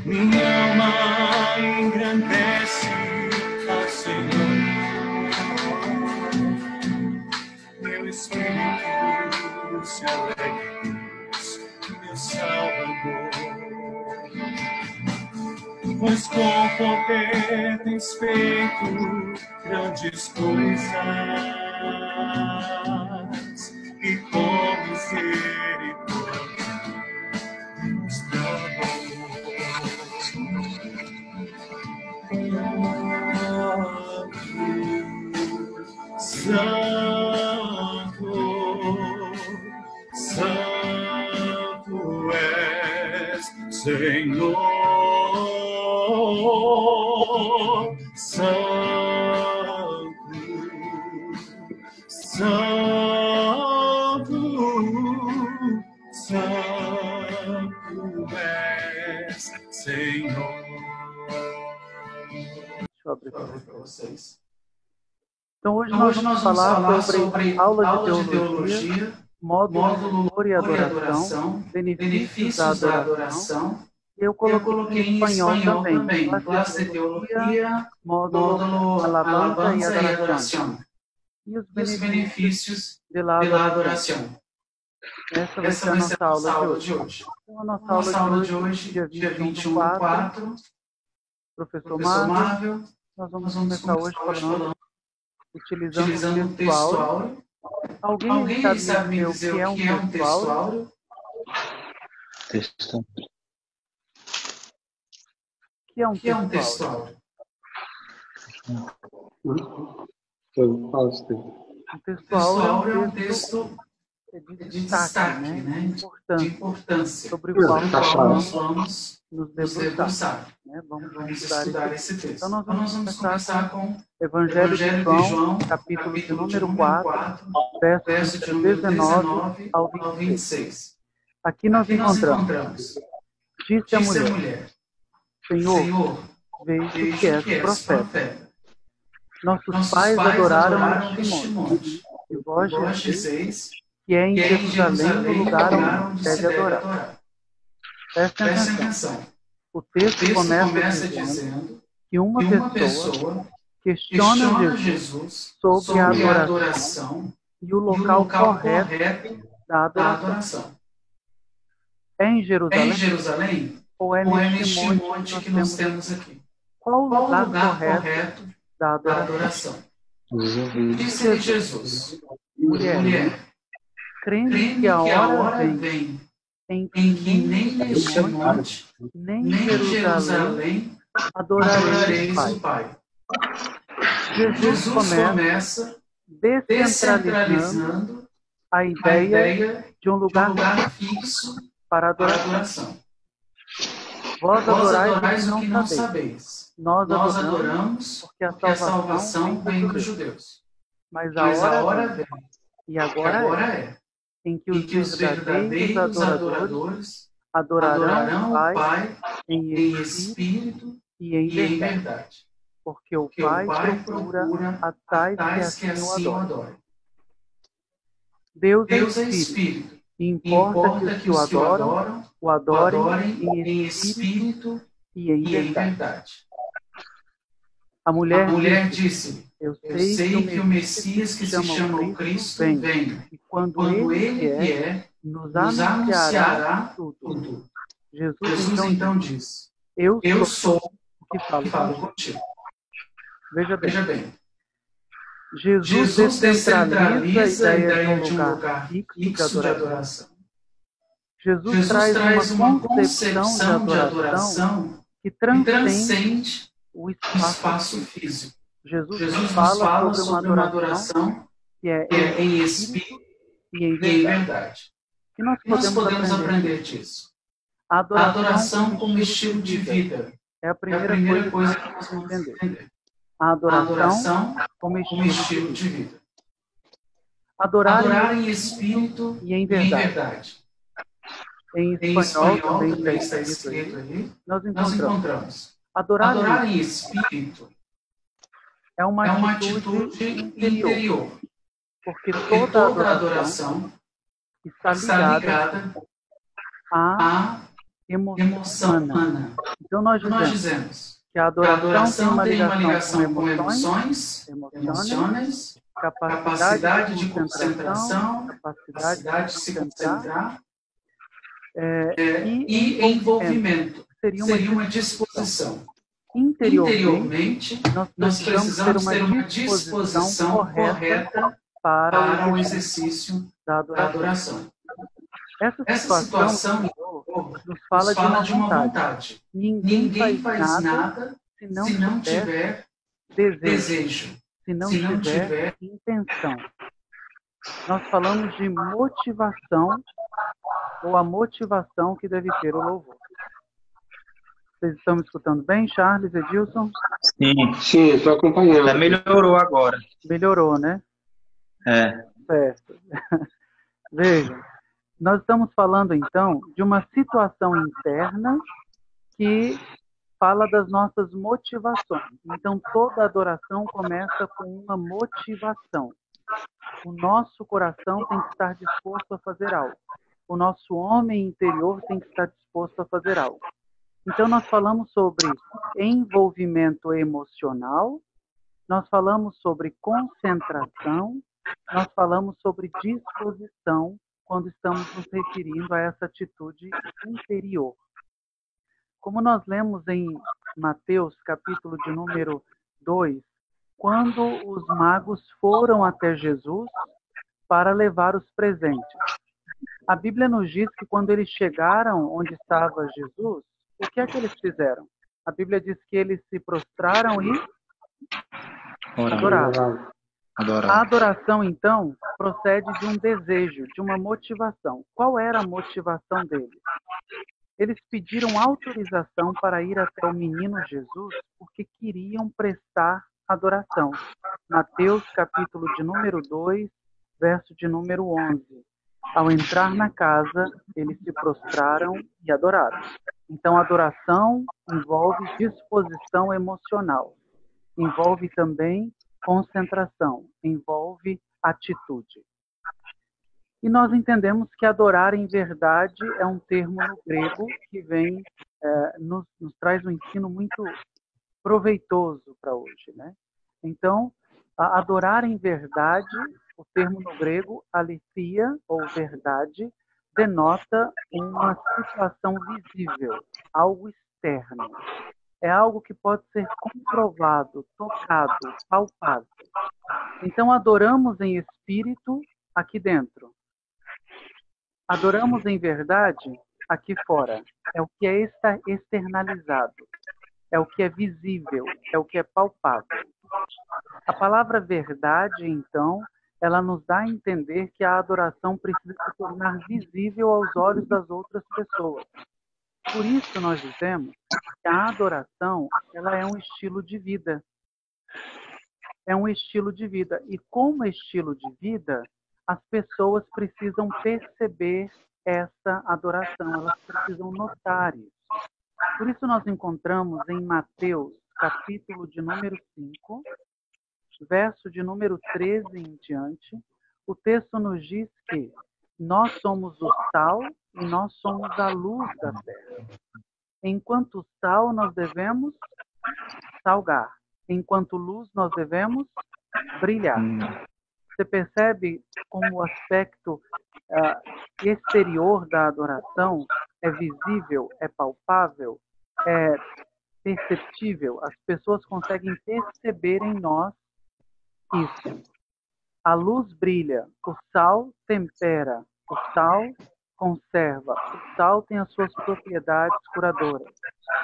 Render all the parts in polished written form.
Minha alma engrandece ao Senhor, meu espírito se alegra, meu Salvador. Pois com poder tens feito grandes coisas e com misericórdia Santo, Santo és, Senhor, Santo, Santo, Santo és, Senhor. Deixa eu abrir para vocês. Então, hoje nós vamos falar sobre aula de teologia, módulo louvor e adoração, benefícios da adoração. Eu coloquei em espanhol também, classe de teologia, módulo alabanza e adoração. E os benefícios da adoração. Essa vai ser a nossa aula de hoje. Então, a nossa aula de hoje, dia 21/4, professor Marvel, nós vamos começar hoje falando, utilizando o texto áureo. Alguém sabe me dizer o que é um texto áureo? Texto. O que é um texto áureo? Um texto áureo é um texto de destaque, né? De importância, sobre o qual nós vamos nos debruçar. Né? Vamos estudar esse texto. Então, nós vamos começar com o Evangelho de João, capítulo de número 4, versos de 19 ao 26. Aqui nós encontramos: disse a mulher, Senhor, vejo que és profeta. Nossos pais adoraram neste monte, e vós dizeis que é em Jerusalém o lugar onde deve adorar. Presta atenção. O texto começa dizendo que uma pessoa questiona Jesus sobre a adoração e o local correto da adoração. É em Jerusalém ou é neste monte que nós temos aqui? Qual o lugar correto da adoração? Disse Jesus, mulher, crendo que a hora vem em que nem neste monte, nem em Jerusalém adorareis o Pai. Jesus começa descentralizando a ideia de um lugar fixo para adoração. Vós adorais o que não sabeis. Nós adoramos porque a salvação vem dos judeus. Mas a hora vem, e agora é, em que os verdadeiros adoradores adorarão o Pai em espírito e em verdade. Porque o Pai procura a tais que assim o adorem. Deus é espírito, e importa que os que o adorem em espírito e em verdade. A mulher disse: Eu sei que o Messias que se chama o Cristo vem, e quando ele vier, nos anunciará tudo. Jesus então diz: Eu sou o que falo contigo. Veja bem. Jesus descentraliza a ideia de um lugar fixo de adoração. Jesus traz uma concepção de adoração que transcende o espaço físico. Jesus fala sobre uma adoração que é em espírito e em verdade. O que nós podemos aprender disso? A adoração como estilo de vida é a primeira coisa que nós vamos entender. A adoração como estilo de vida. Adorar em espírito e em verdade. Em espanhol também está escrito ali. Nós encontramos. Adorar em espírito é uma atitude interior. Porque toda adoração está ligada à emoção humana. Então, nós dizemos que a adoração tem uma ligação com emoções, capacidade de concentração, capacidade de se concentrar, e envolvimento. Seria uma disposição. Interiormente, nós precisamos ter uma disposição correta para o exercício da adoração. Essa situação nos fala de uma vontade. Ninguém faz nada se não tiver desejo, se não tiver intenção. Nós falamos de motivação, ou a motivação que deve ter o louvor. Vocês estão me escutando bem, Charles, Edilson? Sim, estou acompanhando. Já melhorou agora. Melhorou, né? Certo. Vejam, nós estamos falando, então, de uma situação interna que fala das nossas motivações. Então, toda adoração começa com uma motivação. O nosso coração tem que estar disposto a fazer algo. O nosso homem interior tem que estar disposto a fazer algo. Então, nós falamos sobre envolvimento emocional, nós falamos sobre concentração, nós falamos sobre disposição, quando estamos nos referindo a essa atitude interior. Como nós lemos em Mateus, capítulo de número 2, quando os magos foram até Jesus para levar os presentes. A Bíblia nos diz que quando eles chegaram onde estava Jesus, o que é que eles fizeram? A Bíblia diz que eles se prostraram e adoraram. A adoração, então, procede de um desejo, de uma motivação. Qual era a motivação deles? Eles pediram autorização para ir até o menino Jesus porque queriam prestar adoração. Mateus, capítulo de número 2, verso de número 11. Ao entrar na casa, eles se prostraram e adoraram. Então, adoração envolve disposição emocional, envolve também concentração, envolve atitude. E nós entendemos que adorar em verdade é um termo no grego que vem, nos traz um ensino muito proveitoso para hoje, né? Então, adorar em verdade, o termo no grego, aletheia, ou verdade, denota uma situação visível, algo externo. É algo que pode ser comprovado, tocado, palpado. Então, adoramos em espírito aqui dentro. Adoramos em verdade aqui fora. É o que é externalizado. É o que é visível. É o que é palpável. A palavra verdade, então, ela nos dá a entender que a adoração precisa se tornar visível aos olhos das outras pessoas. Por isso nós dizemos que a adoração, ela é um estilo de vida. É um estilo de vida. E como estilo de vida, as pessoas precisam perceber essa adoração, elas precisam notar isso. Por isso nós encontramos em Mateus, capítulo de número 5, verso de número 13 em diante, o texto nos diz que nós somos o sal e nós somos a luz da terra. Enquanto sal, nós devemos salgar. Enquanto luz, nós devemos brilhar. Você percebe como o aspecto exterior da adoração é visível, é palpável, é perceptível? As pessoas conseguem perceber em nós isso. A luz brilha, o sal tempera, o sal conserva, o sal tem as suas propriedades curadoras.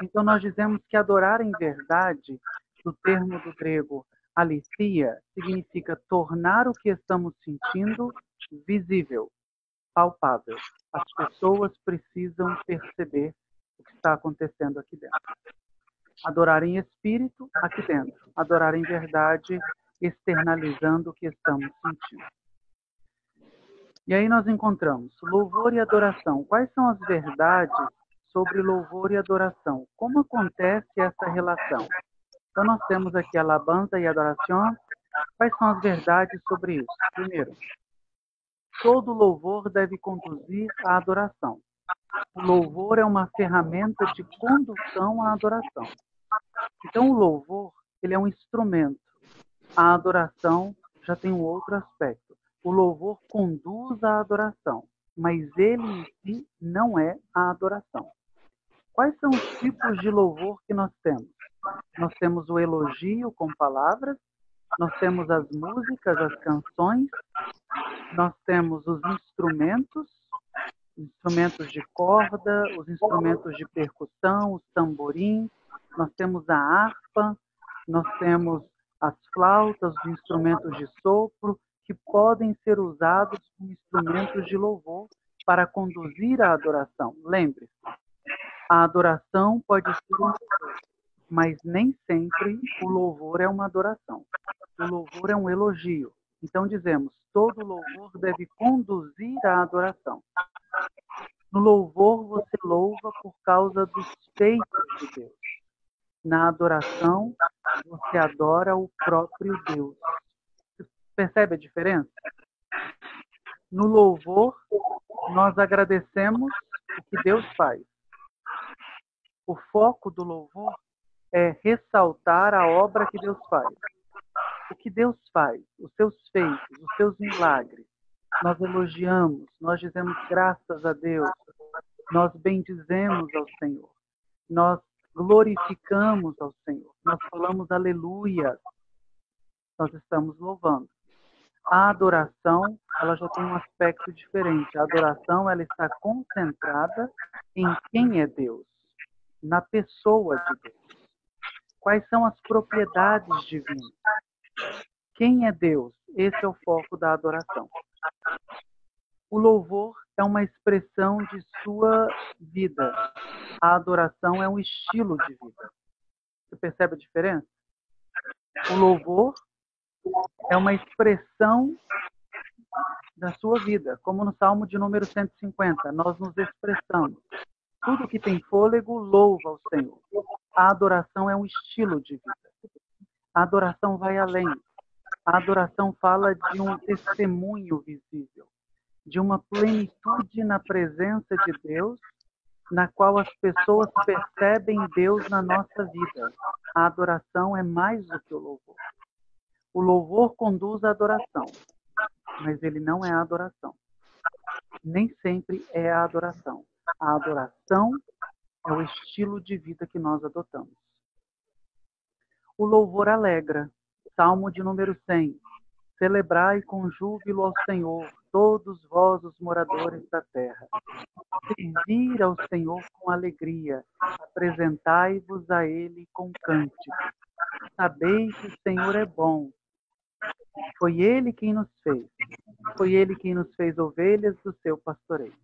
Então nós dizemos que adorar em verdade, do termo do grego aletheia, significa tornar o que estamos sentindo visível, palpável. As pessoas precisam perceber o que está acontecendo aqui dentro. Adorar em espírito, aqui dentro. Adorar em verdade, externalizando o que estamos sentindo. E aí nós encontramos louvor e adoração. Quais são as verdades sobre louvor e adoração? Como acontece essa relação? Então nós temos aqui alabanza e adoração. Quais são as verdades sobre isso? Primeiro, todo louvor deve conduzir à adoração. O louvor é uma ferramenta de condução à adoração. Então, o louvor, ele é um instrumento. A adoração já tem um outro aspecto. O louvor conduz à adoração, mas ele em si não é a adoração. Quais são os tipos de louvor que nós temos? Nós temos o elogio com palavras, nós temos as músicas, as canções, nós temos os instrumentos de corda, os instrumentos de percussão, os tamborins, nós temos a harpa, nós temos as flautas, os instrumentos de sopro, que podem ser usados como instrumentos de louvor para conduzir a adoração. Lembre-se, a adoração pode ser um louvor, mas nem sempre o louvor é uma adoração. O louvor é um elogio. Então dizemos, todo louvor deve conduzir à adoração. No louvor você louva por causa dos feitos de Deus. Na adoração você adora o próprio Deus. Você percebe a diferença? No louvor nós agradecemos o que Deus faz. O foco do louvor é ressaltar a obra que Deus faz. O que Deus faz, os seus feitos, os seus milagres. Nós elogiamos, nós dizemos graças a Deus, nós bendizemos ao Senhor, nós glorificamos ao Senhor, nós falamos aleluia, nós estamos louvando. A adoração, ela já tem um aspecto diferente. A adoração, ela está concentrada em quem é Deus, na pessoa de Deus. Quais são as propriedades divinas? Quem é Deus? Esse é o foco da adoração. O louvor é uma expressão de sua vida. A adoração é um estilo de vida. Você percebe a diferença? O louvor é uma expressão da sua vida, como no Salmo de número 150, nós nos expressamos. Tudo que tem fôlego louva ao Senhor. A adoração é um estilo de vida. A adoração vai além. A adoração fala de um testemunho visível, de uma plenitude na presença de Deus, na qual as pessoas percebem Deus na nossa vida. A adoração é mais do que o louvor. O louvor conduz à adoração, mas ele não é a adoração. Nem sempre é a adoração. A adoração é o estilo de vida que nós adotamos. O louvor alegra. Salmo de número 100. Celebrai com júbilo ao Senhor, todos vós os moradores da terra. Servir ao Senhor com alegria. Apresentai-vos a Ele com cântico. Sabei que o Senhor é bom. Foi Ele quem nos fez. Foi Ele quem nos fez ovelhas do seu pastoreio.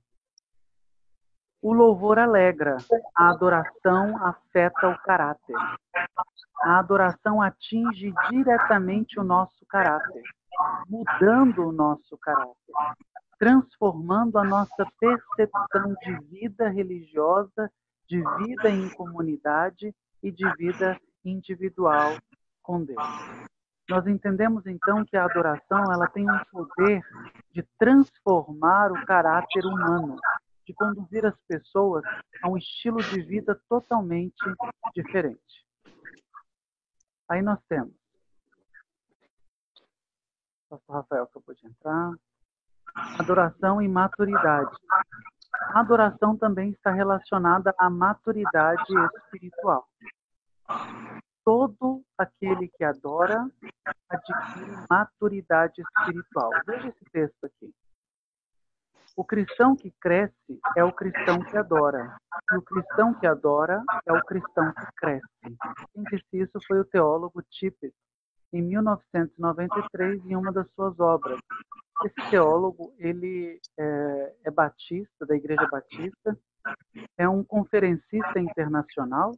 O louvor alegra. A adoração afeta o caráter. A adoração atinge diretamente o nosso caráter, mudando o nosso caráter, transformando a nossa percepção de vida religiosa, de vida em comunidade e de vida individual com Deus. Nós entendemos então que a adoração ela tem um poder de transformar o caráter humano, de conduzir as pessoas a um estilo de vida totalmente diferente. Aí nós temos o pastor Rafael acabou de entrar. Adoração e maturidade. A adoração também está relacionada à maturidade espiritual. Todo aquele que adora adquire maturidade espiritual. Veja esse texto aqui. O cristão que cresce é o cristão que adora. E o cristão que adora é o cristão que cresce. Quem disse isso foi o teólogo Tippett, em 1993, em uma das suas obras. Esse teólogo, ele é batista, da Igreja Batista, é um conferencista internacional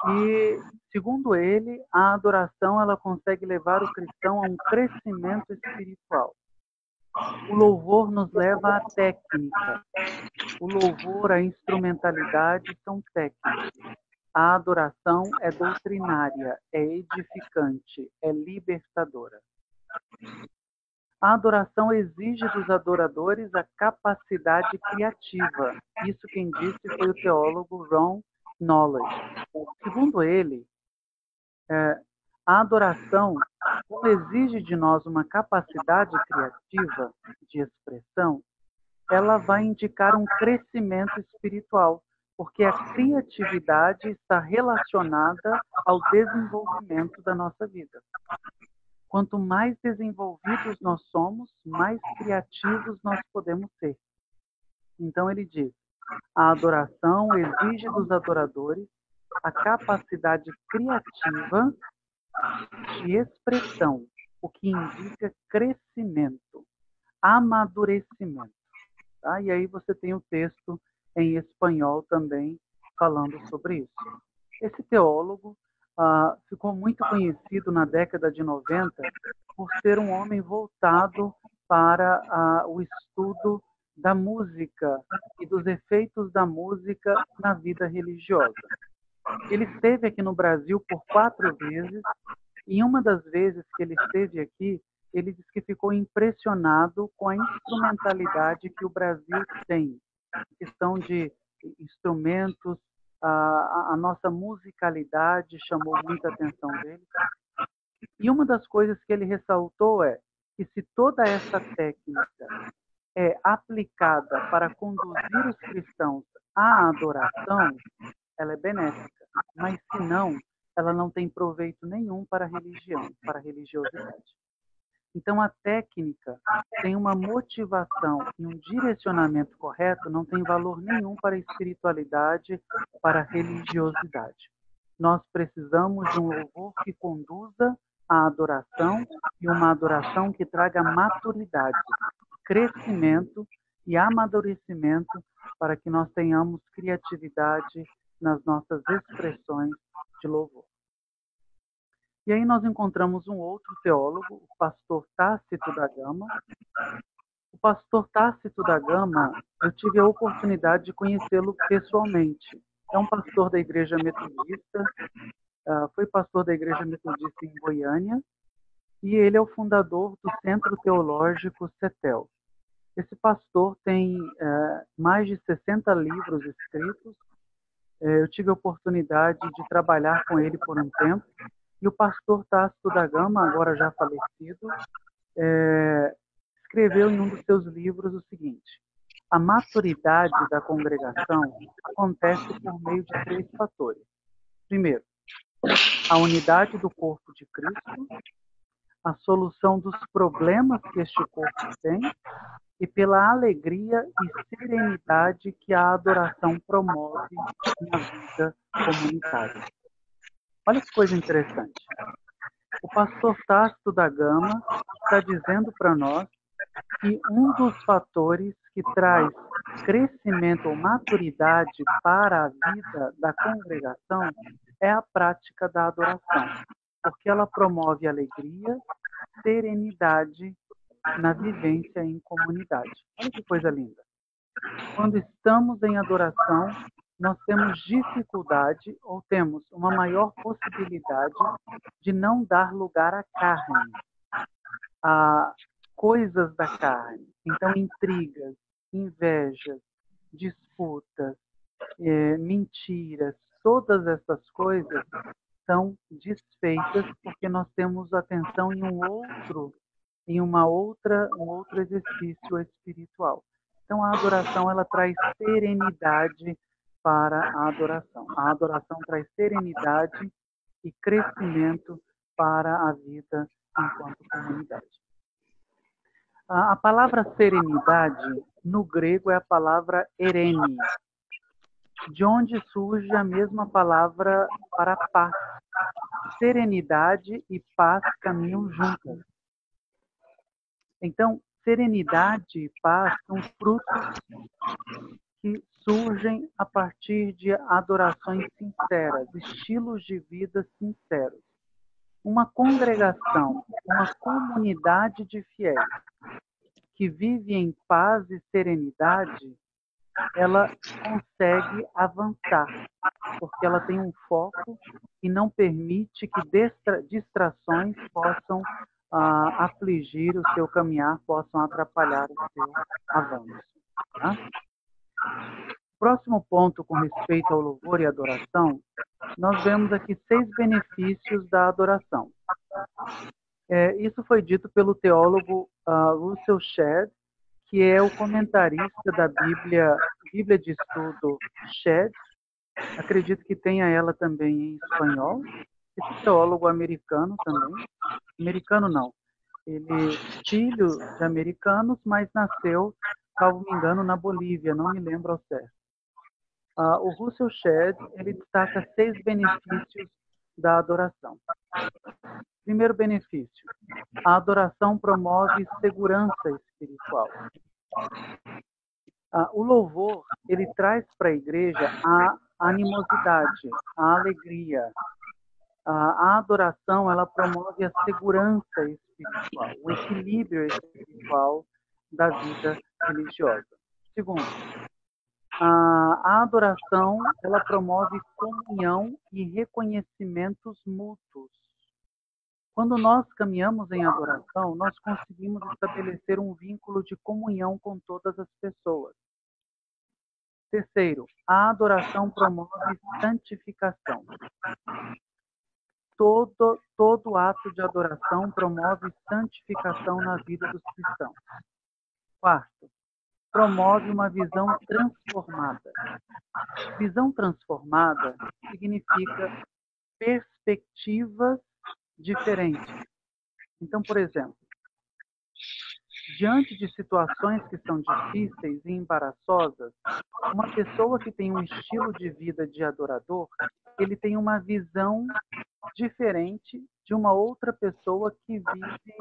e, segundo ele, a adoração ela consegue levar o cristão a um crescimento espiritual. O louvor nos leva à técnica. O louvor, a instrumentalidade são técnicas. A adoração é doutrinária, é edificante, é libertadora. A adoração exige dos adoradores a capacidade criativa. Isso quem disse foi o teólogo Ron Nolley. Segundo ele, a adoração, como exige de nós uma capacidade criativa de expressão, ela vai indicar um crescimento espiritual, porque a criatividade está relacionada ao desenvolvimento da nossa vida. Quanto mais desenvolvidos nós somos, mais criativos nós podemos ser. Então ele diz, a adoração exige dos adoradores a capacidade criativa de expressão, o que indica crescimento, amadurecimento. Tá? E aí você tem o texto em espanhol também falando sobre isso. Esse teólogo ficou muito conhecido na década de 90 por ser um homem voltado para o estudo da música e dos efeitos da música na vida religiosa. Ele esteve aqui no Brasil por 4 vezes, e uma das vezes que ele esteve aqui, ele disse que ficou impressionado com a instrumentalidade que o Brasil tem. A questão de instrumentos, a nossa musicalidade chamou muita atenção dele. E uma das coisas que ele ressaltou é que se toda essa técnica é aplicada para conduzir os cristãos à adoração, ela é benéfica. Mas se não, ela não tem proveito nenhum para a religião, para a religiosidade. Então, a técnica tem uma motivação e um direcionamento correto, não tem valor nenhum para a espiritualidade, para a religiosidade. Nós precisamos de um louvor que conduza à adoração e uma adoração que traga maturidade, crescimento e amadurecimento para que nós tenhamos criatividade nas nossas expressões de louvor. E aí nós encontramos um outro teólogo, o pastor Tácito da Gama. O pastor Tácito da Gama, eu tive a oportunidade de conhecê-lo pessoalmente. É um pastor da Igreja Metodista, foi pastor da Igreja Metodista em Goiânia, e ele é o fundador do Centro Teológico CETEL. Esse pastor tem mais de 60 livros escritos. Eu tive a oportunidade de trabalhar com ele por um tempo. E o pastor Tácito da Gama, agora já falecido, escreveu em um dos seus livros o seguinte: a maturidade da congregação acontece por meio de 3 fatores. Primeiro, a unidade do corpo de Cristo, a solução dos problemas que este corpo tem e pela alegria e serenidade que a adoração promove na vida comunitária. Olha que coisa interessante. O pastor Tácito da Gama está dizendo para nós que um dos fatores que traz crescimento ou maturidade para a vida da congregação é a prática da adoração, porque ela promove alegria, serenidade na vivência em comunidade. Olha que coisa linda. Quando estamos em adoração, nós temos dificuldade ou temos uma maior possibilidade de não dar lugar à carne, a coisas da carne. Então, intrigas, invejas, disputas, mentiras, todas essas coisas são desfeitas porque nós temos atenção em um outro exercício espiritual. Então, a adoração ela traz serenidade para a adoração. A adoração traz serenidade e crescimento para a vida enquanto comunidade. A palavra serenidade, no grego, é a palavra erene, de onde surge a mesma palavra para paz. Serenidade e paz caminham juntas. Então, serenidade e paz são frutos que surgem a partir de adorações sinceras, estilos de vida sinceros. Uma congregação, uma comunidade de fiéis que vive em paz e serenidade, ela consegue avançar, porque ela tem um foco e não permite que distrações possam afligir o seu caminhar, possam atrapalhar o seu avanço. Tá? Próximo ponto com respeito ao louvor e adoração, nós vemos aqui 6 benefícios da adoração. Isso foi dito pelo teólogo Russell Shedd, que é o comentarista da Bíblia de Estudo Shedd. Acredito que tenha ela também em espanhol. Esse teólogo americano também. Americano não. Ele é filho de americanos, mas nasceu, salvo me engano, na Bolívia, não me lembro ao certo. O Russell Shedd, ele destaca 6 benefícios da adoração. Primeiro benefício, a adoração promove segurança espiritual. O louvor, ele traz para a igreja a animosidade, a alegria. A adoração, ela promove a segurança espiritual, o equilíbrio espiritual da vida religiosa. Segundo, a adoração, ela promove comunhão e reconhecimentos mútuos. Quando nós caminhamos em adoração, nós conseguimos estabelecer um vínculo de comunhão com todas as pessoas. Terceiro, a adoração promove santificação. Todo ato de adoração promove santificação na vida dos cristãos. Quarto, promove uma visão transformada. Visão transformada significa perspectivas diferentes. Então, por exemplo, diante de situações que são difíceis e embaraçosas, uma pessoa que tem um estilo de vida de adorador, ele tem uma visão diferente de uma outra pessoa que vive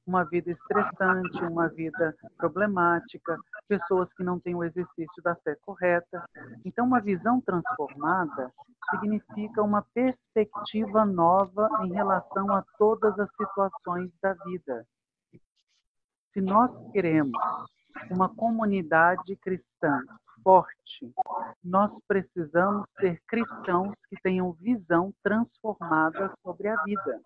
uma vida estressante, uma vida problemática, pessoas que não têm o exercício da fé correta. Então, uma visão transformada significa uma perspectiva nova em relação a todas as situações da vida. Se nós queremos uma comunidade cristã forte, nós precisamos ser cristãos que tenham visão transformada sobre a vida.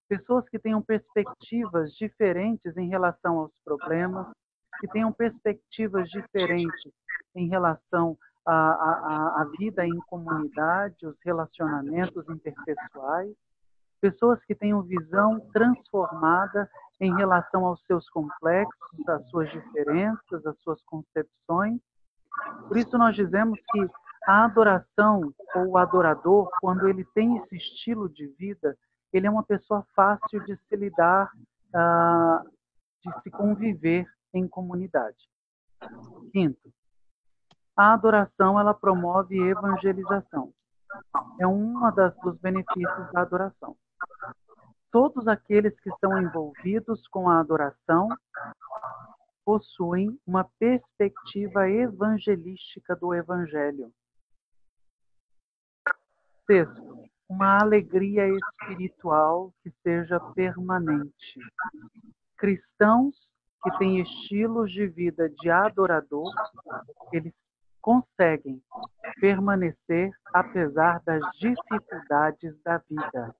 Pessoas que tenham perspectivas diferentes em relação aos problemas, que tenham perspectivas diferentes em relação à vida em comunidade, os relacionamentos interpessoais. Pessoas que tenham visão transformada em relação aos seus complexos, às suas diferenças, às suas concepções. Por isso nós dizemos que a adoração ou o adorador, quando ele tem esse estilo de vida, ele é uma pessoa fácil de se lidar, de se conviver em comunidade. Quinto, a adoração, ela promove evangelização. É dos benefícios da adoração. Todos aqueles que estão envolvidos com a adoração possuem uma perspectiva evangelística do Evangelho. Sexto, uma alegria espiritual que seja permanente. Cristãos que têm estilos de vida de adorador, eles conseguem permanecer apesar das dificuldades da vida,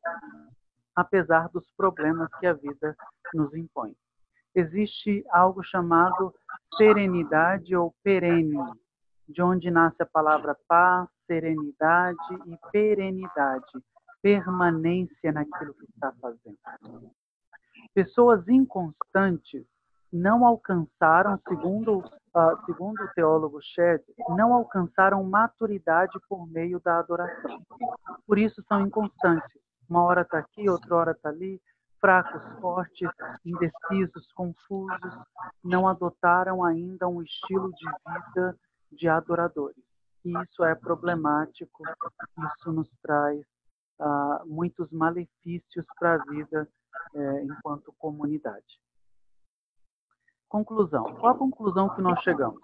apesar dos problemas que a vida nos impõe. Existe algo chamado serenidade ou perene, de onde nasce a palavra paz, serenidade e perenidade, permanência naquilo que está fazendo. Pessoas inconstantes não alcançaram, segundo o teólogo Shedd, não alcançaram maturidade por meio da adoração. Por isso são inconstantes. Uma hora está aqui, outra hora está ali, fracos, fortes, indecisos, confusos, não adotaram ainda um estilo de vida de adoradores. E isso é problemático, isso nos traz muitos malefícios para a vida enquanto comunidade. Conclusão. Qual a conclusão que nós chegamos?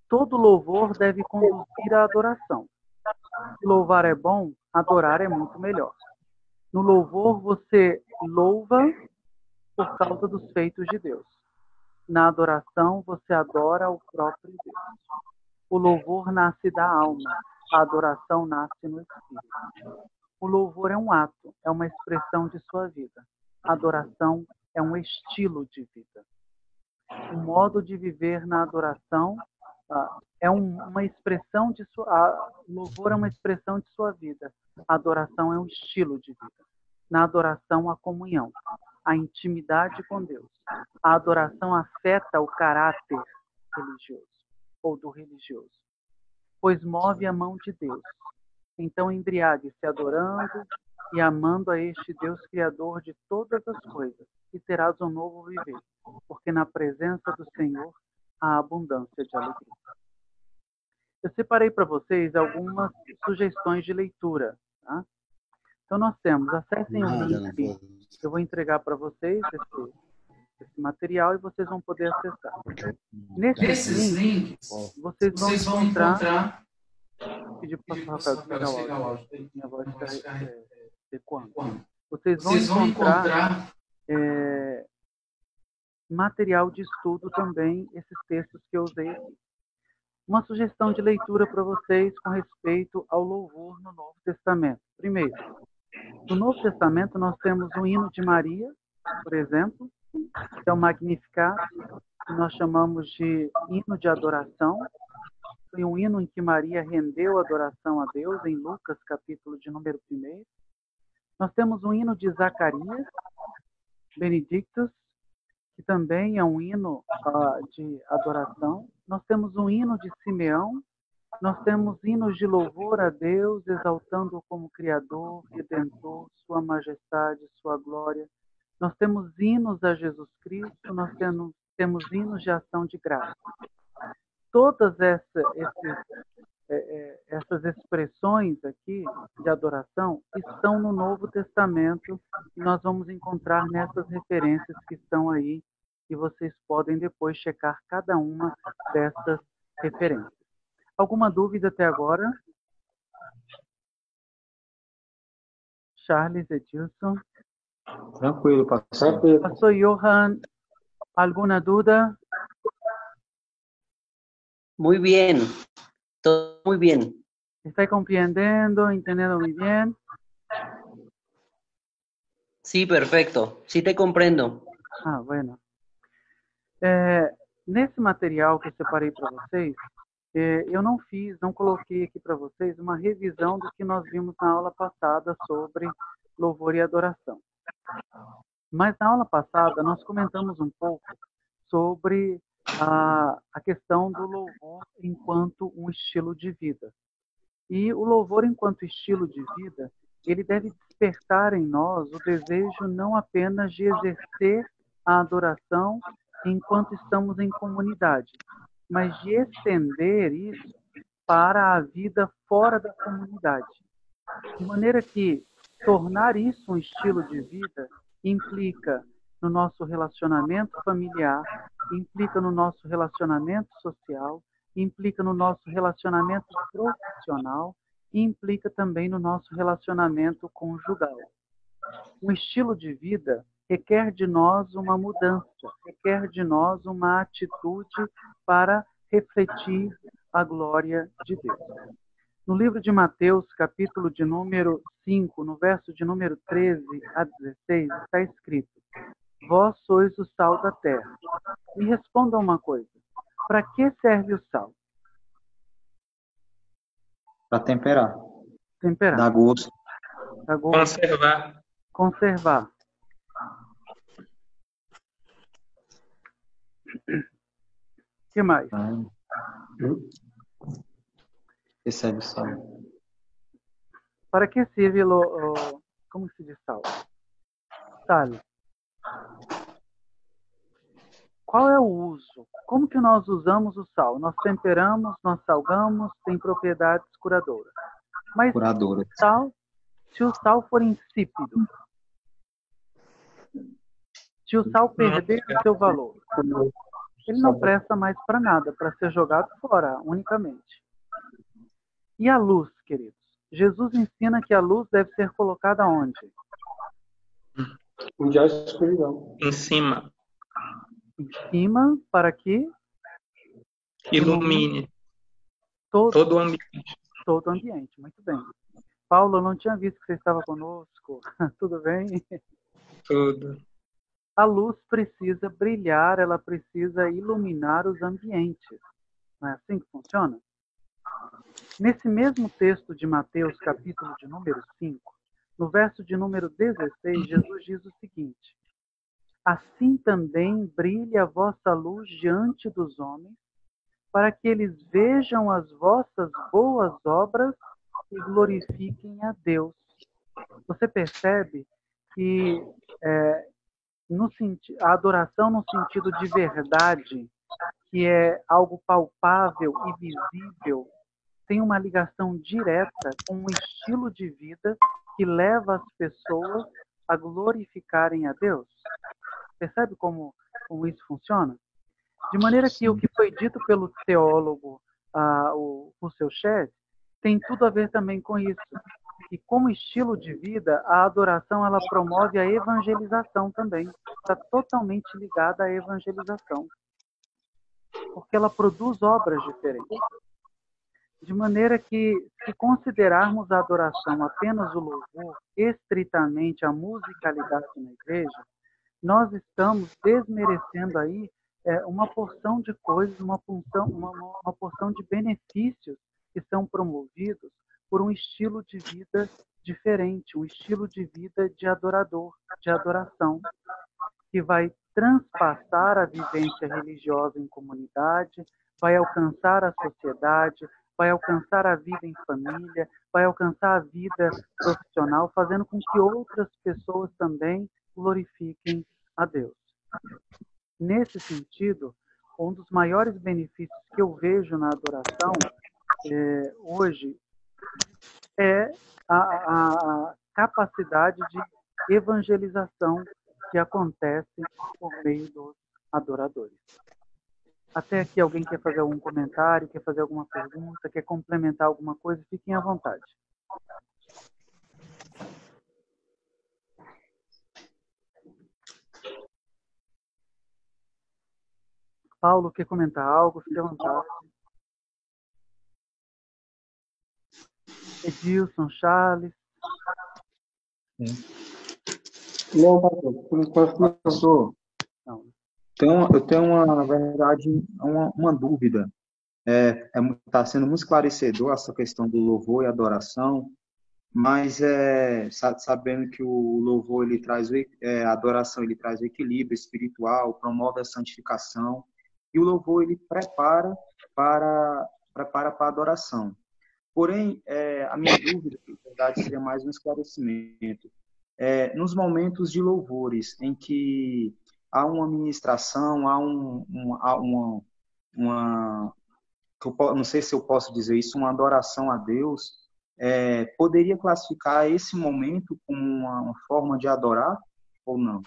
Todo louvor deve conduzir à adoração. Se louvar é bom, adorar é muito melhor. No louvor, você louva por causa dos feitos de Deus. Na adoração, você adora o próprio Deus. O louvor nasce da alma, a adoração nasce no espírito. O louvor é um ato, é uma expressão de sua vida. A adoração é um estilo de vida. O modo de viver na adoração é uma expressão de sua. Louvor é uma expressão de sua vida. A adoração é um estilo de vida. Na adoração, a comunhão, a intimidade com Deus. A adoração afeta o caráter religioso ou do religioso, pois move a mão de Deus. Então embriague-se adorando e amando a este Deus Criador de todas as coisas, e terás um novo viver, porque na presença do Senhor há abundância de alegria. Eu separei para vocês algumas sugestões de leitura. Tá? Então nós temos, acessem o link, eu vou entregar para vocês esse material e vocês vão poder acessar. Nesses links, vocês vão encontrar... Pedir para o Rafael pegar o áudio. Minha voz está ecoando. Vocês vão encontrar material de estudo também, esses textos que eu usei aqui. Uma sugestão de leitura para vocês com respeito ao louvor no Novo Testamento. Primeiro, no Novo Testamento nós temos o hino de Maria, por exemplo, que é o Magnificat, que nós chamamos de hino de adoração. Foi um hino em que Maria rendeu adoração a Deus, em Lucas, capítulo de número 1. Nós temos um hino de Zacarias, Benedictus, que também é um hino de adoração. Nós temos um hino de Simeão. Nós temos hinos de louvor a Deus, exaltando-o como Criador, Redentor, Sua Majestade, Sua Glória. Nós temos hinos a Jesus Cristo, nós temos hinos de ação de graça. Todas essas expressões aqui de adoração estão no Novo Testamento e nós vamos encontrar nessas referências que estão aí e vocês podem depois checar cada uma dessas referências. Alguma dúvida até agora? Charles, Edilson? Tranquilo, pastor. Pastor Johan, alguma dúvida? Muy bien, todo muy bien. ¿Está comprendiendo, entendiendo muy bien? Sí, perfecto. Sí te comprendo. Ah, bueno. Nesse material que eu separei para vocês, eu não coloquei aqui para vocês uma revisão do que nós vimos na aula passada sobre louvor e adoração. Mas na aula passada nós comentamos um pouco sobre a questão do louvor enquanto um estilo de vida. E o louvor enquanto estilo de vida, ele deve despertar em nós o desejo não apenas de exercer a adoração enquanto estamos em comunidade, mas de estender isso para a vida fora da comunidade. De maneira que tornar isso um estilo de vida implica no nosso relacionamento familiar, implica no nosso relacionamento social, implica no nosso relacionamento profissional e implica também no nosso relacionamento conjugal. Um estilo de vida requer de nós uma mudança, requer de nós uma atitude para refletir a glória de Deus. No livro de Mateus, capítulo de número 5, no verso de número 13 a 16, está escrito: Vós sois o sal da terra. Me responda uma coisa. Para que serve o sal? Para temperar. Temperar. Dá gosto. Dá gosto. Conservar. O que mais? Recebe sal. Para que serve como se diz sal? Sal. Qual é o uso? Como que nós usamos o sal? Nós temperamos, nós salgamos, tem propriedades curadoras. Mas se o sal for insípido, se o sal perder o seu valor, ele não presta mais para nada, para ser jogado fora, unicamente. E a luz, queridos? Jesus ensina que a luz deve ser colocada onde? Onde há escuridão. Em cima. Em cima, para que ilumine todo o ambiente. Todo o ambiente, muito bem. Paulo, eu não tinha visto que você estava conosco. Tudo bem? Tudo. A luz precisa brilhar, ela precisa iluminar os ambientes. Não é assim que funciona? Nesse mesmo texto de Mateus, capítulo de número 5, no verso de número 16, Jesus diz o seguinte: assim também brilhe a vossa luz diante dos homens, para que eles vejam as vossas boas obras e glorifiquem a Deus. Você percebe que a adoração no sentido de verdade, que é algo palpável e visível, tem uma ligação direta com um estilo de vida que leva as pessoas a glorificarem a Deus. Percebe como isso funciona? De maneira que o que foi dito pelo teólogo, o Russell Shedd, tem tudo a ver também com isso. E como estilo de vida, a adoração ela promove a evangelização também. Está totalmente ligada à evangelização. Porque ela produz obras diferentes. De maneira que, se considerarmos a adoração apenas o louvor, estritamente a musicalidade na igreja, nós estamos desmerecendo aí uma porção de coisas, uma porção de benefícios que são promovidos por um estilo de vida diferente, um estilo de vida de adorador, de adoração, que vai transpassar a vivência religiosa em comunidade, vai alcançar a sociedade, vai alcançar a vida em família, vai alcançar a vida profissional, fazendo com que outras pessoas também glorifiquem a Deus. Nesse sentido, um dos maiores benefícios que eu vejo na adoração hoje é a capacidade de evangelização que acontece por meio dos adoradores. Até aqui alguém quer fazer algum comentário, quer fazer alguma pergunta, quer complementar alguma coisa, fiquem à vontade. Paulo, quer comentar algo? Fique à vontade. Edilson, Charles. Não, pastor, por enquanto não sou. Não. Então, eu tenho, na verdade, uma dúvida. Está sendo muito esclarecedor essa questão do louvor e adoração, mas sabendo que o louvor ele traz a adoração ele traz o equilíbrio espiritual, promove a santificação, e o louvor ele prepara para a adoração. Porém, a minha dúvida, na verdade, seria mais um esclarecimento. Nos momentos de louvores em que há uma ministração, há não sei se eu posso dizer isso, uma adoração a Deus, poderia classificar esse momento como uma forma de adorar ou não?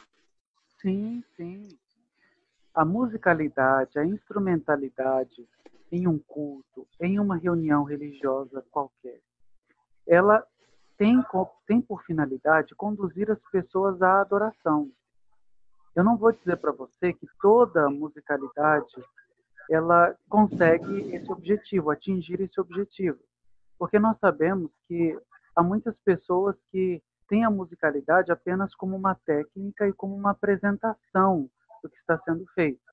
Sim, sim. A musicalidade, a instrumentalidade em um culto, em uma reunião religiosa qualquer, ela tem por finalidade conduzir as pessoas à adoração. Eu não vou dizer para você que toda musicalidade ela consegue esse objetivo, atingir esse objetivo. Porque nós sabemos que há muitas pessoas que têm a musicalidade apenas como uma técnica e como uma apresentação do que está sendo feito.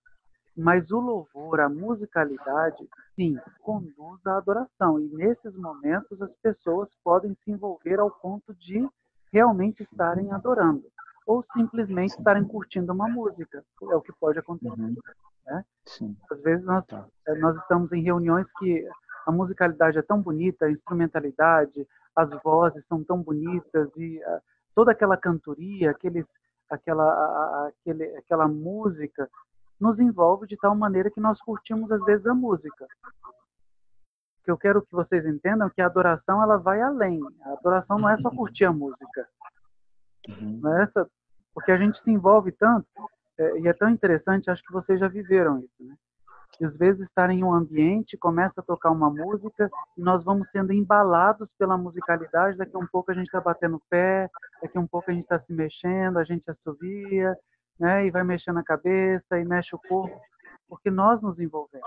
Mas o louvor, a musicalidade, sim, conduz à adoração. E nesses momentos as pessoas podem se envolver ao ponto de realmente estarem adorando. Ou simplesmente estarem curtindo uma música. É o que pode acontecer. Né? Às vezes nós estamos em reuniões que a musicalidade é tão bonita, a instrumentalidade, as vozes são tão bonitas e toda aquela cantoria, aquela música nos envolve de tal maneira que nós curtimos às vezes a música. O que eu quero que vocês entendam é que a adoração ela vai além. A adoração não é só curtir a música. Não é essa, porque a gente se envolve tanto, e é tão interessante, acho que vocês já viveram isso, né? E às vezes estar em um ambiente, começa a tocar uma música e nós vamos sendo embalados pela musicalidade, daqui a um pouco a gente está batendo o pé, daqui a um pouco a gente está se mexendo, a gente assovia, né? E vai mexendo a cabeça e mexe o corpo, porque nós nos envolvemos.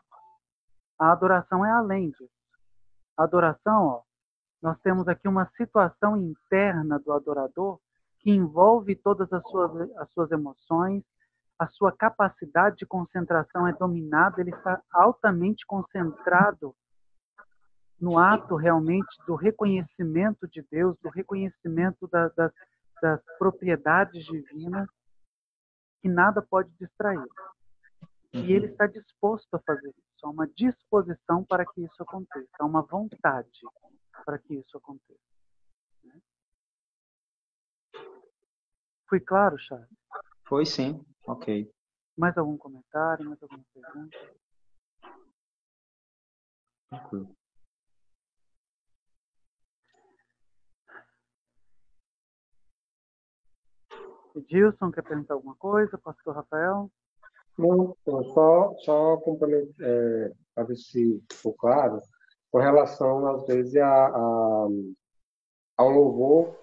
A adoração é além disso. A adoração, Nós temos aqui uma situação interna do adorador que envolve todas as suas emoções, a sua capacidade de concentração é dominada, ele está altamente concentrado no ato realmente do reconhecimento de Deus, do reconhecimento das propriedades divinas, que nada pode distrair. E ele está disposto a fazer isso, há uma disposição para que isso aconteça, há uma vontade para que isso aconteça. Fui claro, Charles? Foi sim, ok. Mais algum comentário, mais alguma pergunta? Tranquilo. Edilson, quer perguntar alguma coisa? Pastor Rafael? Não, só complemento, para ver se ficou claro, com relação, às vezes, ao louvor,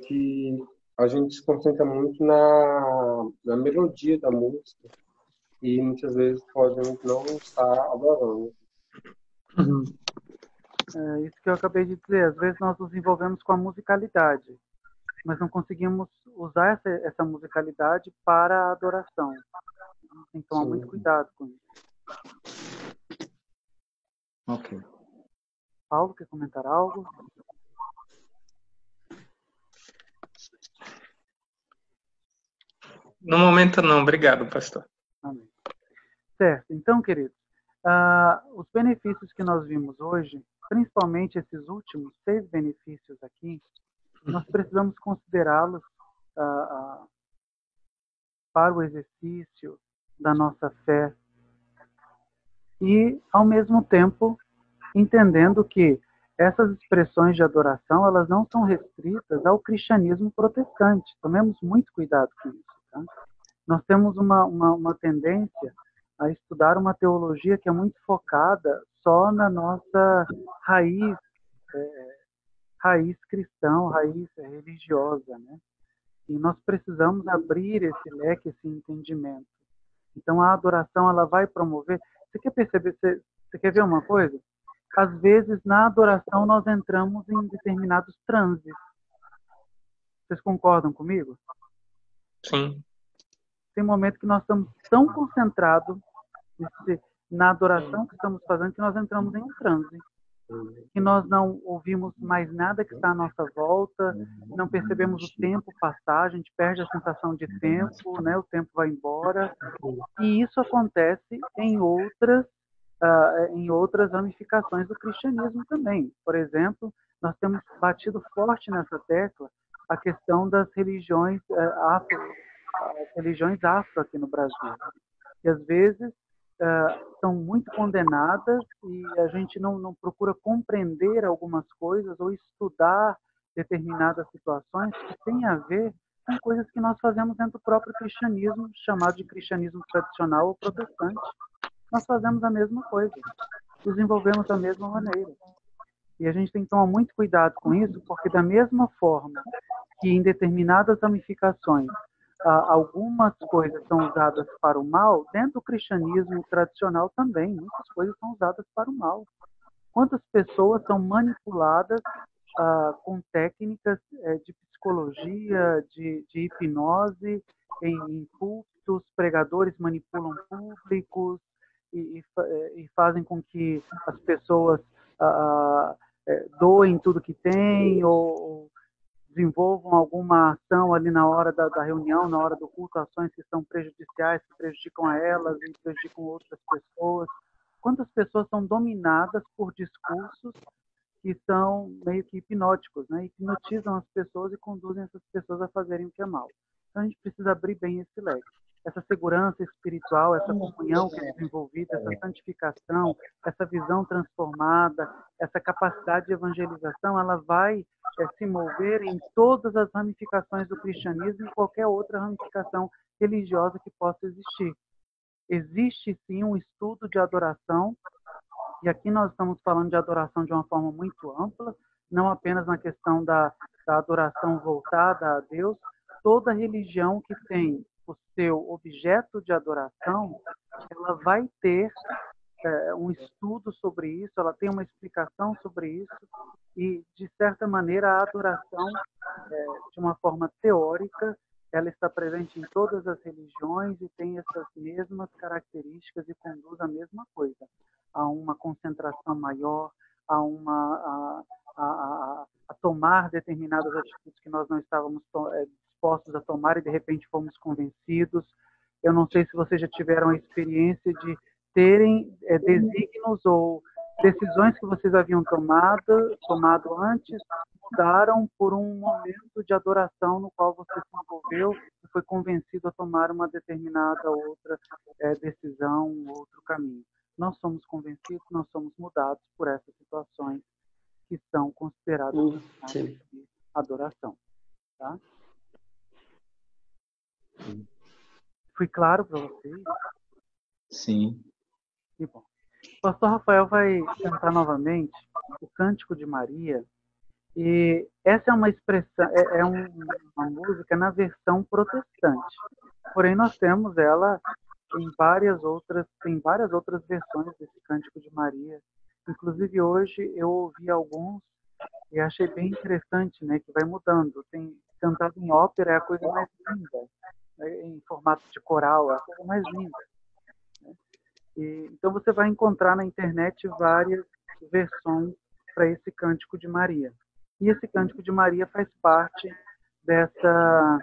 que a gente se concentra muito na melodia da música e muitas vezes podemos não estar adorando. É isso que eu acabei de dizer. Às vezes nós nos envolvemos com a musicalidade, mas não conseguimos usar essa musicalidade para a adoração. Tem que tomar muito cuidado com isso. Ok. Paulo, quer comentar algo? No momento não, obrigado, pastor. Amém. Certo. Então, queridos, os benefícios que nós vimos hoje, principalmente esses últimos 6 benefícios aqui, nós precisamos considerá-los para o exercício da nossa fé e, ao mesmo tempo, entendendo que essas expressões de adoração, elas não são restritas ao cristianismo protestante. Tomemos muito cuidado com isso. Tá? Nós temos uma tendência a estudar uma teologia que é muito focada só na nossa raiz cristã, raiz religiosa, né? E nós precisamos abrir esse leque, esse entendimento. Então, a adoração, ela vai promover... Você quer perceber, você quer ver uma coisa? Às vezes, na adoração, nós entramos em determinados transes. Vocês concordam comigo? Sim. Tem momento que nós estamos tão concentrados na adoração que estamos fazendo que nós entramos em um transe. Que nós não ouvimos mais nada que está à nossa volta, não percebemos o tempo passar, a gente perde a sensação de tempo, né? O tempo vai embora. E isso acontece em outras ramificações do cristianismo também. Por exemplo, nós temos batido forte nessa tecla a questão das religiões afro aqui no Brasil. E às vezes são muito condenadas e a gente não procura compreender algumas coisas ou estudar determinadas situações que têm a ver com coisas que nós fazemos dentro do próprio cristianismo, chamado de cristianismo tradicional ou protestante. Nós fazemos a mesma coisa, nos envolvemos da mesma maneira. E a gente tem que tomar muito cuidado com isso, porque da mesma forma que em determinadas ramificações algumas coisas são usadas para o mal, dentro do cristianismo tradicional também, muitas coisas são usadas para o mal. Quantas pessoas são manipuladas com técnicas de psicologia, de hipnose, em púlpitos, pregadores manipulam públicos e fazem com que as pessoas doem tudo que têm ou desenvolvam alguma ação ali na hora da reunião, na hora do culto, ações que são prejudiciais, que prejudicam a elas e prejudicam outras pessoas. Quantas pessoas são dominadas por discursos que são meio que hipnóticos, né? Hipnotizam as pessoas e conduzem essas pessoas a fazerem o que é mal. Então a gente precisa abrir bem esse leque. Essa segurança espiritual, essa comunhão que é desenvolvida, essa santificação, essa visão transformada, essa capacidade de evangelização, ela vai se mover em todas as ramificações do cristianismo e qualquer outra ramificação religiosa que possa existir. Existe sim um estudo de adoração, e aqui nós estamos falando de adoração de uma forma muito ampla, não apenas na questão da adoração voltada a Deus. Toda religião que tem o seu objeto de adoração, ela vai ter um estudo sobre isso, ela tem uma explicação sobre isso, E, de certa maneira, a adoração, de uma forma teórica, ela está presente em todas as religiões e tem essas mesmas características e conduz à mesma coisa, a uma concentração maior, a tomar determinadas atitudes que nós não estávamos dispostos a tomar e de repente fomos convencidos. Eu não sei se vocês já tiveram a experiência de terem desígnios ou decisões que vocês haviam tomado antes, mudaram por um momento de adoração no qual você se envolveu e foi convencido a tomar uma determinada outra decisão, outro caminho. Nós somos convencidos, nós somos mudados por essas situações que são consideradas de adoração. Tá? Fui claro para vocês? Sim. Que bom. O pastor Rafael vai cantar novamente o Cântico de Maria. E essa é uma expressão, uma música na versão protestante. Porém, nós temos ela em tem várias outras versões desse Cântico de Maria. Inclusive, hoje eu ouvi alguns e achei bem interessante, né, que vai mudando. Tem cantado em ópera, é a coisa mais linda, né, em formato de coral, é a coisa mais linda. Né? Então, você vai encontrar na internet várias versões para esse Cântico de Maria. E esse Cântico de Maria faz parte dessa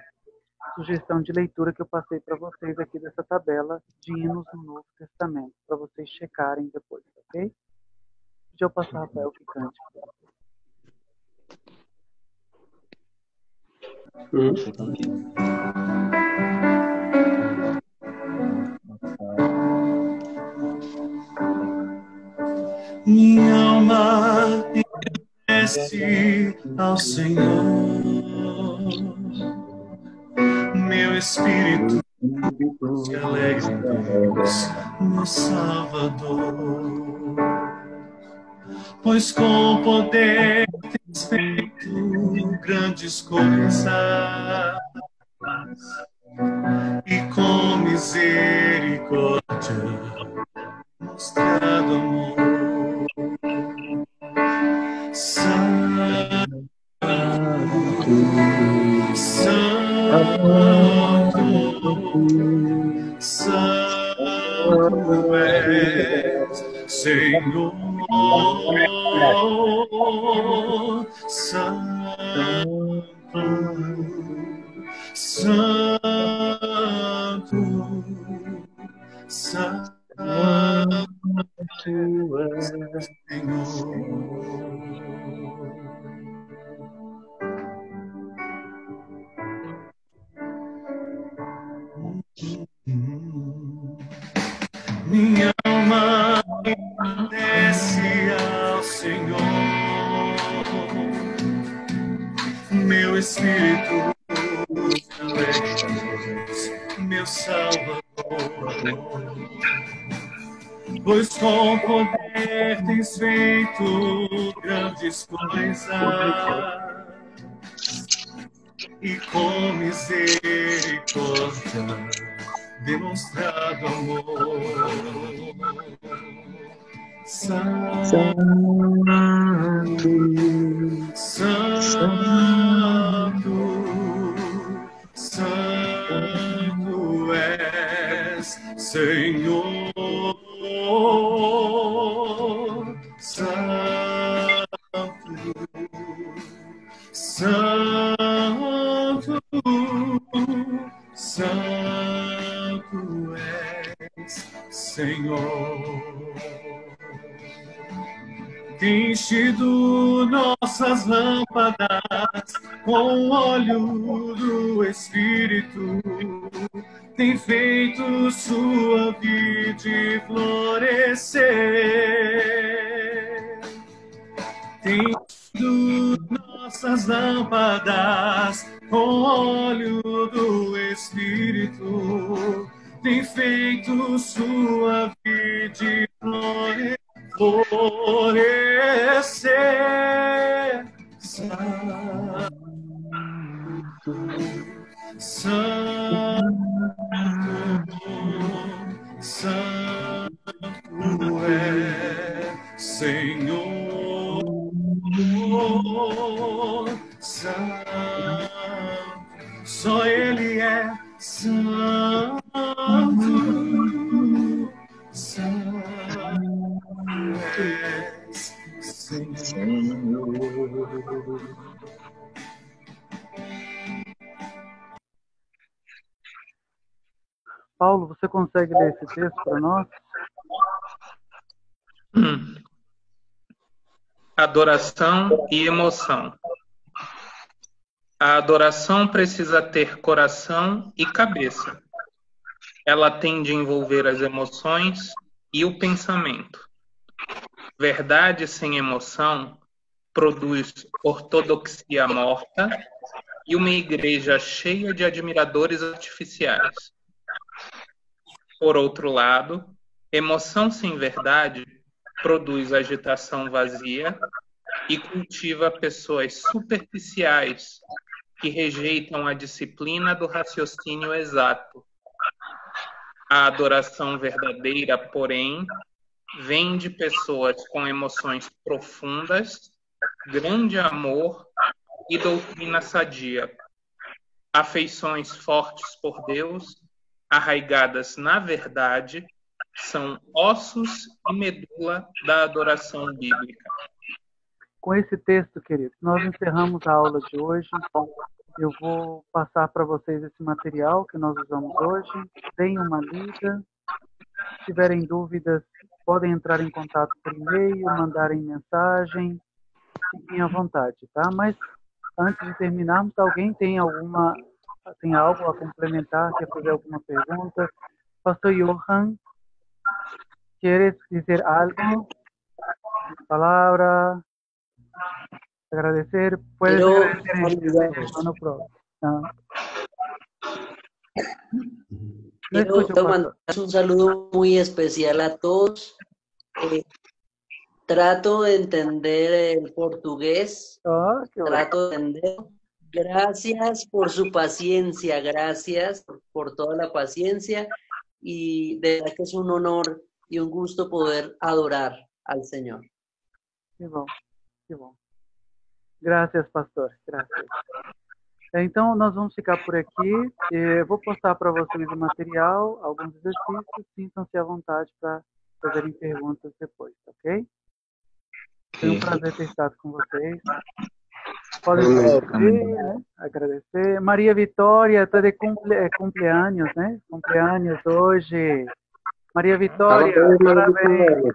sugestão de leitura que eu passei para vocês aqui dessa tabela de hinos no Novo Testamento, para vocês checarem depois, ok? Deixa eu passar, Rafael, que cântico. Minha alma agradece ao Senhor, meu espírito se alegra em Deus, meu Salvador, pois com poder tens feito grandes coisas e com misericórdia mostrado amor. Santo, Santo, Santo és, Senhor, Santo, Santo, Santo és, Senhor. Minha alma agradece ao Senhor, meu espírito se alegra, meu Salvador, pois com poder tens feito grandes coisas e com misericórdia demonstrado amor. Santo, Santo, Santo és, Senhor, Santo, Santo, Santo és, Senhor. Tem enchido nossas lâmpadas com óleo do Espírito, tem feito sua vide florescer. Tem enchido nossas lâmpadas com óleo do Espírito, tem feito sua vide florescer. Santo, Santo, Santo é Senhor, és, Senhor. Paulo, você consegue ler esse texto para nós? Adoração e emoção. A adoração precisa ter coração e cabeça. Ela tem de envolver as emoções e o pensamento. Verdade sem emoção produz ortodoxia morta e uma igreja cheia de admiradores artificiais. Por outro lado, emoção sem verdade produz agitação vazia e cultiva pessoas superficiais que rejeitam a disciplina do raciocínio exato. A adoração verdadeira, porém, vem de pessoas com emoções profundas, grande amor e doutrina sadia, afeições fortes por Deus, arraigadas na verdade, são ossos e medula da adoração bíblica. Com esse texto, queridos, nós encerramos a aula de hoje. Eu vou passar para vocês esse material que nós usamos hoje. Deem uma lida. Se tiverem dúvidas, podem entrar em contato por e-mail, mandarem mensagem. Fiquem à vontade, tá? Mas antes de terminarmos, alguém tem algo a complementar? Quer fazer alguma pergunta? Pastor Johan, ¿quieres dizer algo? Palavra? Agradecer. Puedes agradecer en hermano pro. Quiero mandar un saludo muy especial a todos. Trato de entender el portugués. Trato de entender. Gracias por su paciencia, gracias por toda la paciencia y de verdad que es un honor y un gusto poder adorar al Señor. Que bom, que bom. Graças, pastor. Graças. Então, nós vamos ficar por aqui. Eu vou postar para vocês o material, alguns exercícios. Sintam-se à vontade para fazerem perguntas depois, ok? Foi um prazer ter estado com vocês. Podem agradecer, né? Agradecer. Maria Vitória está de cumpleaños, né? Cumpleaños hoje. Maria Vitória, parabéns.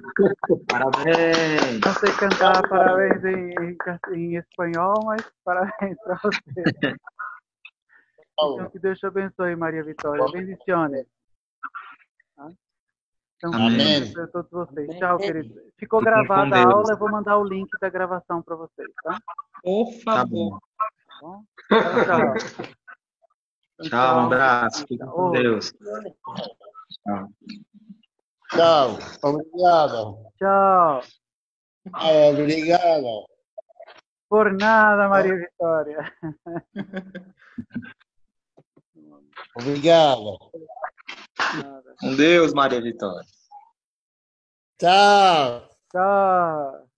Parabéns. Não sei cantar parabéns em espanhol, mas parabéns para você. Então, que Deus te abençoe, Maria Vitória. Bendiciones. Então, para todos vocês. Tchau, queridos. Ficou gravada a aula, eu vou mandar o link da gravação para vocês, tá? Por favor. Tá bom? Tchau. Tchau, um abraço. Fique com Deus. Tchau. Tchau. Obrigado. Tchau. Obrigado. Por nada, Maria Vitória. Obrigado. Com Deus, Maria Vitória. Tchau. Tchau.